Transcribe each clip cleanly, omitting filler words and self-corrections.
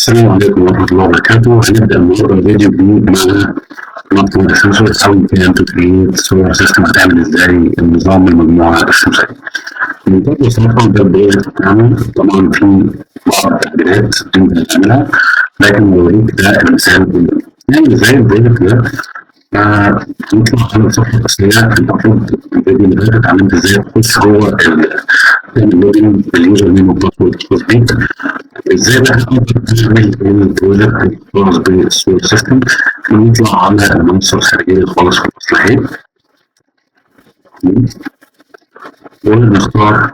السلام عليكم ورحمة الله وبركاته. هنبدأ النهارده فيديو جديد مع مالتي سنسور how you can to create solar system. هتعمل ازاي النظام المجموعة الشمسية. بمنتهى البساطة ده البروجكت بتاعنا، طبعا في بعض التعديلات انت هتعملها لكن بوريك ده المثال كله. نعمل ازاي البروجكت ده. نطلع على الصفحة الأصلية. المفروض الفيديو اللي فات اتعلمت ازاي تخش جوه تعمل لوجن باليوزر نيم والباسورد الخاص بيك. ازاي بقى اقدر اعمل البروجكت الخاص بالسولار سيستم. ونطلع على المنصه الخارجيه خالص في الاصلاحيه ونختار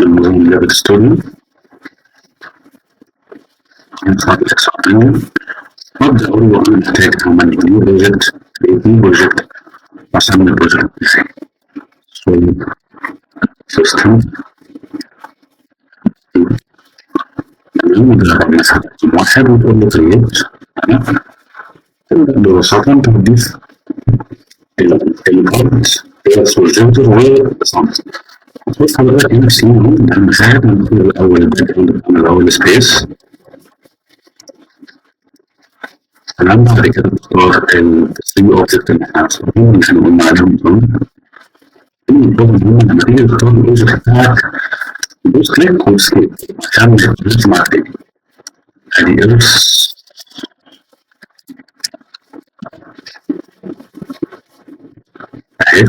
النظام ليفل ستوري. ندخل الاكس اوبشن وابدا اقول له انا محتاج اعمل نيو بروجكت واسمي البروجكت بتاعي سولار سيستم. نجرب مثلا واحد وتقول له كريت. تبدأ ببساطة أنت بتضيف البارت والجوتر والصمت. هتبص على بقى هنا في المساحات. ندخل الأول الباك إند بتاعنا الأول سبيس. تمام. بعد كده تختار الثري أوبجكت اللي إحنا هنستخدمهم اللي إحنا قلنا عليهم دول. لما تيجي تختار الأوبجكت بتاعك دوس كليك وسكيب عشان مش هتبص مع تاني. ادي ارس اهي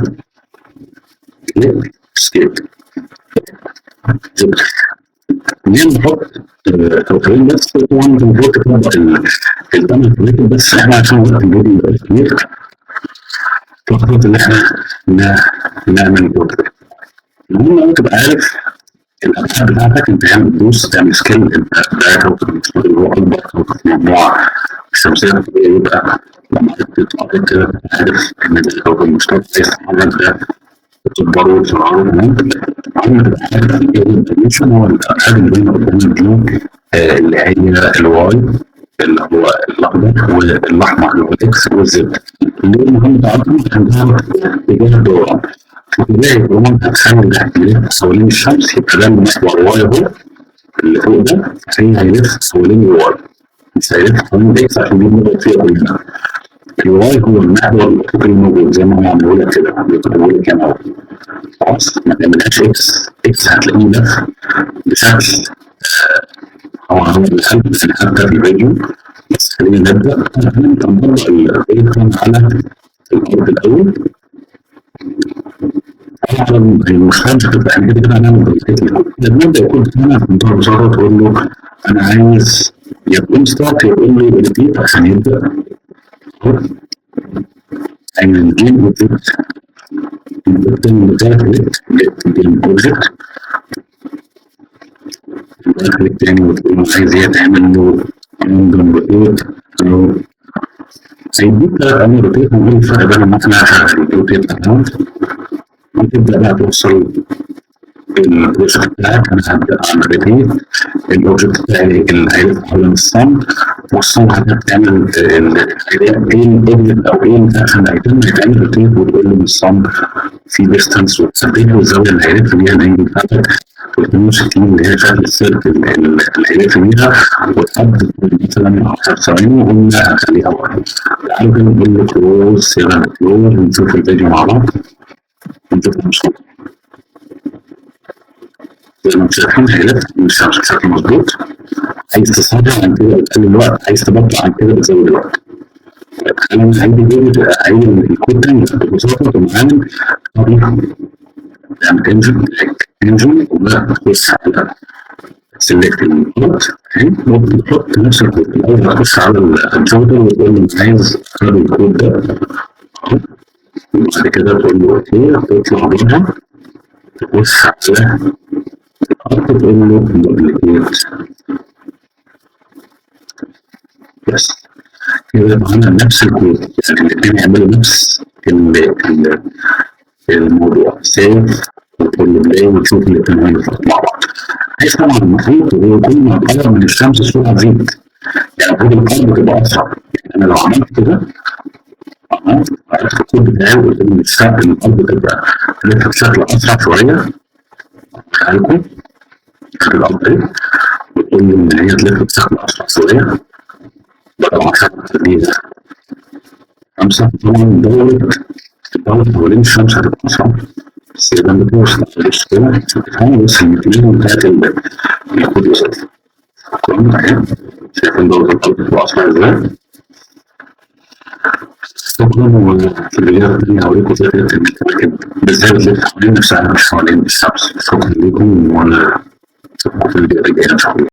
كليك سكيب. ليه نحط توقيتين بس؟ طبعا انت المفروض تطبق الثمان كليك بس احنا عشان وقت الفيديو يبقى كبير فقررت ان احنا نعمل توقيت. المهم انت تبقى عارف الابعاد بتاعتك. انت تدوس تعمل سكيل ده كوكب اللي هو اكبر كوكب في المجموعه الشمسيه الطبيعيه. يبقى لما تطلع كده عارف ان ده كوكب مشترك عايز تحمل ده تكبره وتسرعه. تمام. عم تبقى عارف ايه الدايمنشن هو الابعاد اللي بين قدام دي اللي هي الواي اللي هو الاخضر والاحمر اللي هو الاكس والزد. اللي مهم تعرفهم عشان تعرف اتجاه الدوران. تلاقي الدوران هتخلي ده يلف حوالين الشمس يبقى ده المحور واي اهو اللي فوق ده. هي هيلف حوالين الواي مش هيلف حوالين الاكس عشان دي بنضرب فيها كلنا. الواي هو المحور الافقي الموجود زي ما هو عامل لك كده بيقول لك هنا اهو. خلاص ما تعملهاش اكس هتلاقيه لف بشكل هو الحل يعني حتى في الفيديو. بس خلينا نبدا. نبدا نطبق الفيديو على الارض الاول. على المشهد بتبقى كده هنعمل بروجكت. لما نبدا يكون هنا بمنتهى البساطه تقول له انا عايز يكون ستارت يقول لي ريبيت عشان يبدا. عايز الجيم وتبدا بتاعك جيم بروجكت. خليك تاني وتقول له عايز ايه تعمل له روتيت او هيديك تعمل روتيت. ونقول الفرق بين مثلا روتيت اكونت وتبدا بقى توصل البروجكت بتاعك. انا هبدا اعمل ريبيت الاوبجكت بتاعي اللي هيلف حوالين الصم والصم هتعمل ايه الاوبجكت او ايه الفاكشن اللي هيتعمل ريبيت وتقول له الصم في ديستانس وتثبت له الزاويه اللي هيلف بيها الانجل بتاعتك 360 اللي هي شكل السيركل اللي هيلف بيها وتحدد مثلا 10 ثواني وقلنا هخليها 1. تعالوا كده نقول له كلوز سيبها كلوز ونشوف الفيديو مع بعض ونشوف المشروع. زي ما انتم شايفين هيلف الشمس بشكل مظبوط. عايز تسرع عن كده بتقلل الوقت، عايز تبطئ عن كده بتزود الوقت. خلينا عايز الكود تاني ببساطه تقوم عامل تعمل انجن وتخش على سيلكت البوت وتحط نفس الكود. الاول تخش على الجودر وتقول له عايز اخد الكود ده وبعد كده تقول له اوكي تطلع بره تخش على الارض تقول له دوبليكيت بس كده معانا نفس الكود. يعني الاثنين يعملوا نفس الموضوع. سيف وتقول له بلاي وتشوف الاثنين هيطلعوا مع بعض. عايز طبعا المفروض هو كل ما قرب من الشمس السرعه تزيد. يعني المفروض القرب تبقى اسرع. يعني انا لو عملت كده عرفت الكود بتاعي وقلت له الارض تبقى تلف بشكل اسرع شويه. خليكم في الابديت تقول إن هي تلف بسهم أسرع شوية بدل ما خدت ليها 5 طبعا دورت حوالين الشمس هتبقى أصعب بس إذا بتوصل معلش كده تفهم بس الميكانيزم بتاعت الكود وصل كلهم معايا شايف إن دورة الأرض بتبقى أسرع إزاي شكرا وفي الفيديوهات التانية هوريكم طريقة الأماكن إزاي بتلف حوالين نفسها مش حوالين الشمس شكرا لكم وأنا أشوفكم في الفيديو الجاي إن شاء الله.